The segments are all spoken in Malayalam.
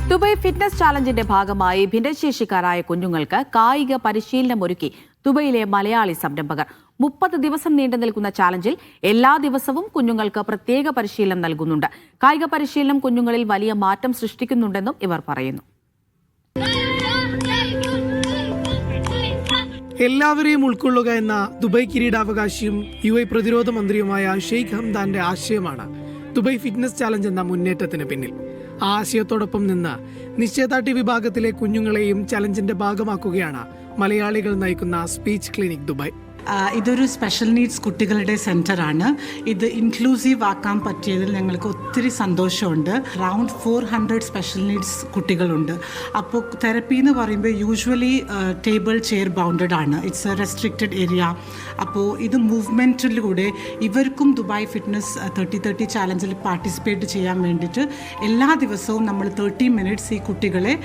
ദുബായ് ഫിറ്റ്നസ് ചാലഞ്ചിന്റെ ഭാഗമായി ഭിന്നശേഷിക്കാരായ കുഞ്ഞുങ്ങൾക്ക് കായിക പരിശീലനം ഒരുക്കി ദുബൈയിലെ മലയാളി സംരംഭകർ. 30 ദിവസം നീണ്ടു നിൽക്കുന്ന ചാലഞ്ചിൽ എല്ലാ ദിവസവും കുഞ്ഞുങ്ങൾക്ക് പ്രത്യേക പരിശീലനം നൽകുന്നുണ്ട്. കായിക പരിശീലനം കുഞ്ഞുങ്ങളിൽ വലിയ മാറ്റം സൃഷ്ടിക്കുന്നുണ്ടെന്നും ഇവർ പറയുന്നു. എല്ലാവരെയും ഉൾക്കൊള്ളുക എന്ന ദുബായ് കിരീടാവകാശിയും UAE പ്രതിരോധ മന്ത്രിയുമായ ഷെയ്ഖ് ഹംദാന്റെ ആശയമാണ് ദുബായ് ഫിറ്റ്നസ് ചാലഞ്ച് എന്ന മുന്നേറ്റത്തിന് പിന്നിൽ. ആ ആശയത്തോടൊപ്പം നിന്ന് നിശ്ചയദാർഢ്യ വിഭാഗത്തിലെ കുഞ്ഞുങ്ങളെയും ചലഞ്ചിന്റെ ഭാഗമാക്കുകയാണ് മലയാളികൾ നയിക്കുന്ന സ്പീച്ച് ക്ലിനിക് ദുബായ്. ഇതൊരു സ്പെഷ്യൽ നീഡ്സ് കുട്ടികളുടെ സെൻറ്ററാണ്. ഇത് ഇൻക്ലൂസീവ് ആക്കാൻ പറ്റിയതിൽ ഞങ്ങൾക്ക് ഒത്തിരി സന്തോഷമുണ്ട്. അറൗണ്ട് 400 സ്പെഷ്യൽ നീഡ്സ് കുട്ടികളുണ്ട്. അപ്പോൾ തെറപ്പി എന്ന് പറയുമ്പോൾ യൂഷ്വലി ടേബിൾ ചെയർ ബൗണ്ടഡ് ആണ്. It's A restricted area. അപ്പോൾ ഇത് മൂവ്മെൻറ്റിലൂടെ ഇവർക്കും ദുബായ് ഫിറ്റ്നസ് 30-30 ചാലഞ്ചിൽ പാർട്ടിസിപ്പേറ്റ് ചെയ്യാൻ വേണ്ടിയിട്ട് എല്ലാ ദിവസവും നമ്മൾ 30 മിനിറ്റ്സ് ഈ കുട്ടികളെ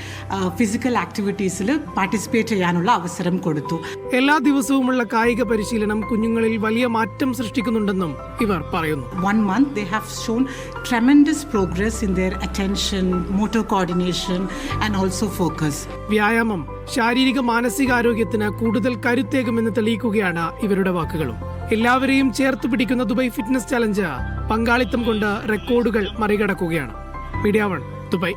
ഫിസിക്കൽ ആക്ടിവിറ്റീസിൽ പാർട്ടിസിപ്പേറ്റ് ചെയ്യാനുള്ള അവസരം കൊടുത്തു. എല്ലാ ദിവസവുമുള്ള കായിക പരിശീലനം കുഞ്ഞുങ്ങളിൽ വലിയ മാറ്റം സൃഷ്ടിക്കുന്നുണ്ടെന്നും ഇവർ പറയുന്നു. 1 month they have shown tremendous progress in their attention, motor coordination and also focus. വ്യായാമം ശാരീരിക മാനസികാരോഗ്യത്തിന് കൂടുതൽ കരുത്തേകുമെന്ന് തെളിയിക്കുകയാണ് ഇവരുടെ വാക്കുകളും. എല്ലാവരെയും ചേർത്ത് പിടിക്കുന്ന ദുബായ് ഫിറ്റ്നസ് ചലഞ്ച് പങ്കാളിത്തം കൊണ്ട് റെക്കോർഡുകൾ മറികടക്കുകയാണ്. Media 1 Dubai.